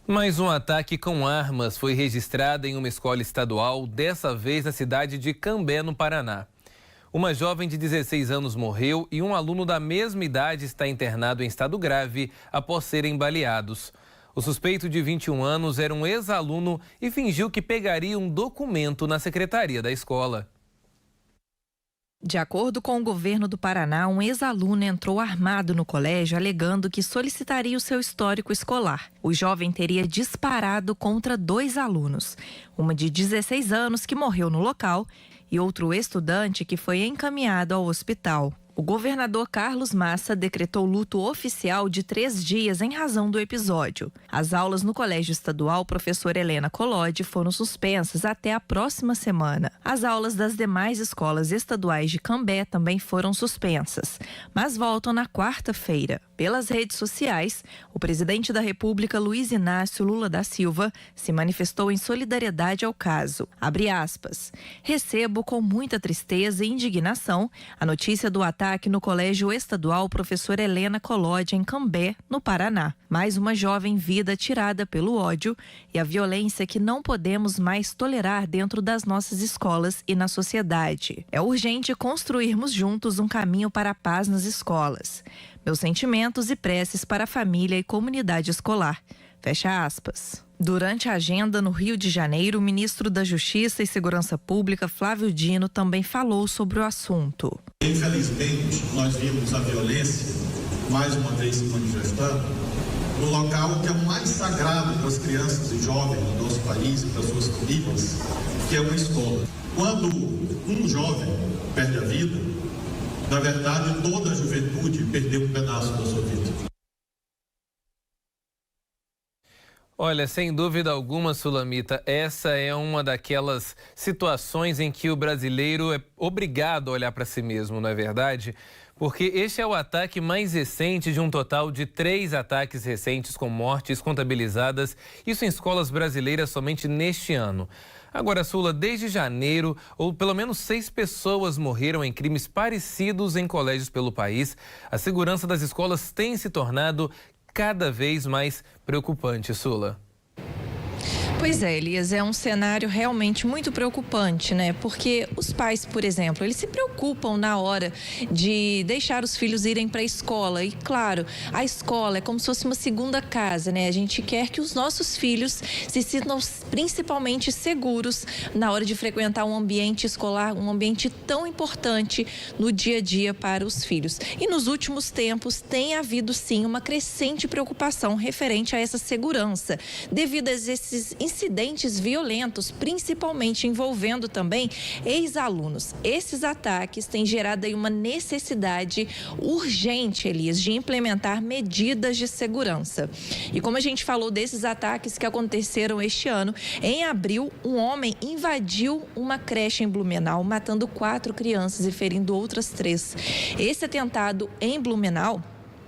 Mais um ataque com armas foi registrado em uma escola estadual, dessa vez na cidade de Cambé, no Paraná. Uma jovem de 16 anos morreu e um aluno da mesma idade está internado em estado grave após serem baleados. O suspeito de 21 anos era um ex-aluno e fingiu que pegaria um documento na secretaria da escola. De acordo com o governo do Paraná, um ex-aluno entrou armado no colégio alegando que solicitaria o seu histórico escolar. O jovem teria disparado contra 2 alunos, uma de 16 anos que morreu no local e outro estudante que foi encaminhado ao hospital. O governador Carlos Massa decretou luto oficial de 3 dias em razão do episódio. As aulas no Colégio Estadual Professora Helena Collodi foram suspensas até a próxima semana. As aulas das demais escolas estaduais de Cambé também foram suspensas, mas voltam na quarta-feira. Pelas redes sociais, o presidente da República, Luiz Inácio Lula da Silva, se manifestou em solidariedade ao caso. Abre aspas. Recebo com muita tristeza e indignação a notícia do ataque no Colégio Estadual Professora Helena Collodi, em Cambé, no Paraná. Mais uma jovem vida tirada pelo ódio e a violência que não podemos mais tolerar dentro das nossas escolas e na sociedade. É urgente construirmos juntos um caminho para a paz nas escolas. Meus sentimentos e preces para a família e comunidade escolar. Fecha aspas. Durante a agenda no Rio de Janeiro, o ministro da Justiça e Segurança Pública, Flávio Dino, também falou sobre o assunto. Infelizmente, nós vimos a violência, mais uma vez se manifestando, no local que é o mais sagrado para as crianças e jovens do nosso país e para suas famílias, que é uma escola. Quando um jovem perde a vida, na verdade, toda a juventude perdeu um pedaço da sua vida. Olha, sem dúvida alguma, Sulamita, essa é uma daquelas situações em que o brasileiro é obrigado a olhar para si mesmo, não é verdade? Porque este é o ataque mais recente de um total de 3 ataques recentes com mortes contabilizadas, isso em escolas brasileiras somente neste ano. Agora, Sula, desde janeiro, ou pelo menos 6 pessoas morreram em crimes parecidos em colégios pelo país. A segurança das escolas tem se tornado cada vez mais preocupante, Sula. Pois é, Elias, é um cenário realmente muito preocupante, né? Porque os pais, por exemplo, eles se preocupam na hora de deixar os filhos irem para a escola. E, claro, a escola é como se fosse uma segunda casa, né? A gente quer que os nossos filhos se sintam principalmente seguros na hora de frequentar um ambiente escolar, um ambiente tão importante no dia a dia para os filhos. E nos últimos tempos tem havido, sim, uma crescente preocupação referente a essa segurança, devido a esses incidentes violentos, principalmente envolvendo também ex-alunos. Esses ataques têm gerado aí uma necessidade urgente, Elias, de implementar medidas de segurança. E como a gente falou desses ataques que aconteceram este ano, em abril, um homem invadiu uma creche em Blumenau, matando 4 crianças e ferindo outras 3. Esse atentado em Blumenau,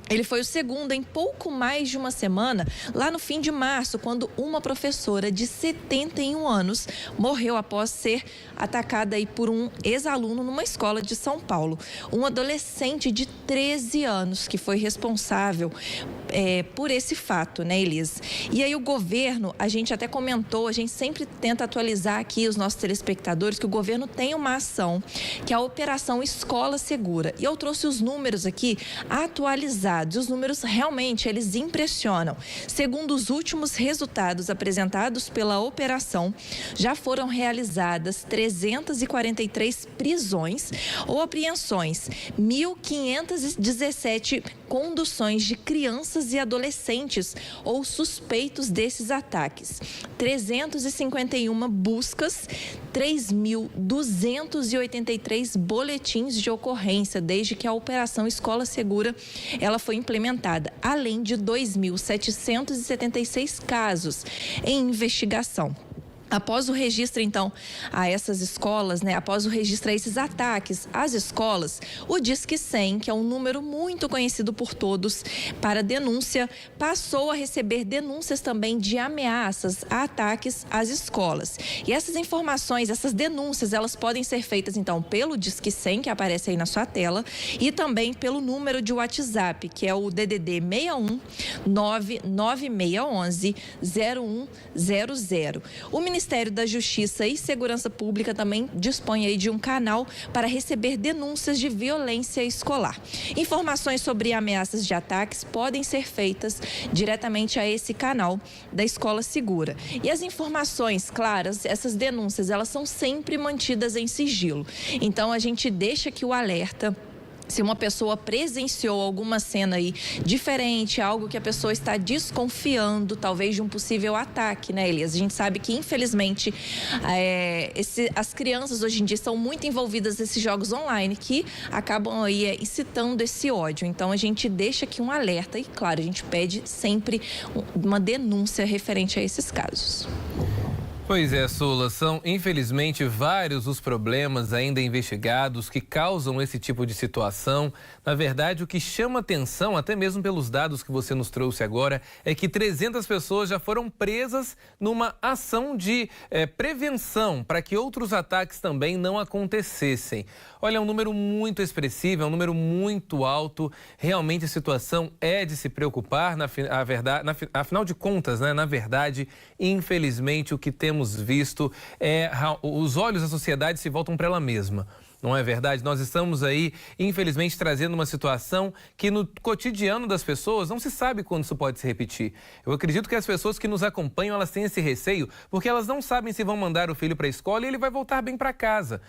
ele foi o segundo em pouco mais de uma semana, lá no fim de março, quando uma professora de 71 anos morreu após ser atacada aí por um ex-aluno numa escola de São Paulo. Um adolescente de 13 anos que foi responsável por esse fato, né, Elis? E aí o governo, a gente até comentou, a gente sempre tenta atualizar aqui os nossos telespectadores que o governo tem uma ação, que é a Operação Escola Segura. E eu trouxe os números aqui atualizados. Os números realmente, eles impressionam. Segundo os últimos resultados apresentados pela operação, já foram realizadas 343 prisões ou apreensões, 1.517 conduções de crianças e adolescentes ou suspeitos desses ataques, 351 buscas, 3.283 boletins de ocorrência desde que a Operação Escola Segura ela foi implementada, além de 2.776 casos em investigação. Após o registro, então, a essas escolas, né? Após o registro a esses ataques às escolas, o Disque 100, que é um número muito conhecido por todos para denúncia, passou a receber denúncias também de ameaças a ataques às escolas. E essas informações, essas denúncias, elas podem ser feitas, então, pelo Disque 100, que aparece aí na sua tela, e também pelo número de WhatsApp, que é o DDD 61 99611 0100. O Ministério da Justiça e Segurança Pública também dispõe aí de um canal para receber denúncias de violência escolar. Informações sobre ameaças de ataques podem ser feitas diretamente a esse canal da Escola Segura. E as informações claras, essas denúncias, elas são sempre mantidas em sigilo. Então, a gente deixa aqui o alerta. Se uma pessoa presenciou alguma cena aí diferente, algo que a pessoa está desconfiando, talvez de um possível ataque, né, Elias? A gente sabe que, infelizmente, as crianças hoje em dia estão muito envolvidas nesses jogos online que acabam aí incitando esse ódio. Então, a gente deixa aqui um alerta e, claro, a gente pede sempre uma denúncia referente a esses casos. Pois é, Sula, são infelizmente vários os problemas ainda investigados que causam esse tipo de situação. Na verdade, o que chama atenção, até mesmo pelos dados que você nos trouxe agora, é que 300 pessoas já foram presas numa ação de prevenção para que outros ataques também não acontecessem. Olha, é um número muito expressivo, é um número muito alto. Realmente a situação é de se preocupar, afinal de contas, né? Na verdade, infelizmente, o que temos visto os olhos da sociedade se voltam para ela mesma. Não é verdade? Nós estamos aí, infelizmente, trazendo uma situação que no cotidiano das pessoas não se sabe quando isso pode se repetir. Eu acredito que as pessoas que nos acompanham, elas têm esse receio porque elas não sabem se vão mandar o filho para a escola e ele vai voltar bem para casa.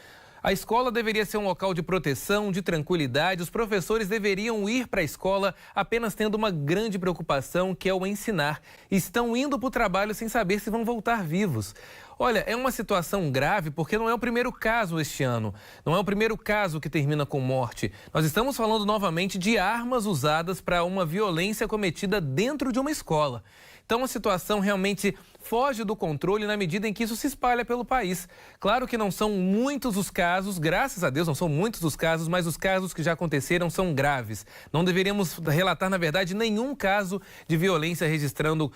A escola deveria ser um local de proteção, de tranquilidade. Os professores deveriam ir para a escola apenas tendo uma grande preocupação, que é o ensinar. Estão indo para o trabalho sem saber se vão voltar vivos. Olha, é uma situação grave porque não é o primeiro caso este ano. Não é o primeiro caso que termina com morte. Nós estamos falando novamente de armas usadas para uma violência cometida dentro de uma escola. Então, a situação realmente foge do controle na medida em que isso se espalha pelo país. Claro que não são muitos os casos, graças a Deus não são muitos os casos, mas os casos que já aconteceram são graves. Não deveríamos relatar, na verdade, nenhum caso de violência registrando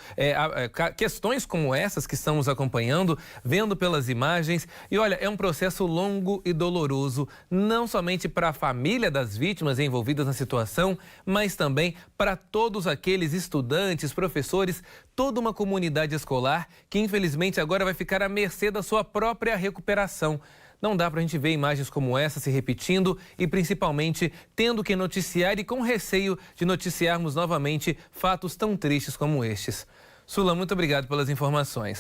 questões como essas que estamos acompanhando, vendo pelas imagens. E olha, é um processo longo e doloroso, não somente para a família das vítimas envolvidas na situação, mas também para todos aqueles estudantes, professores, toda uma comunidade escolar que infelizmente agora vai ficar à mercê da sua própria recuperação. Não dá para a gente ver imagens como essa se repetindo e principalmente tendo que noticiar e com receio de noticiarmos novamente fatos tão tristes como estes. Sula, muito obrigado pelas informações.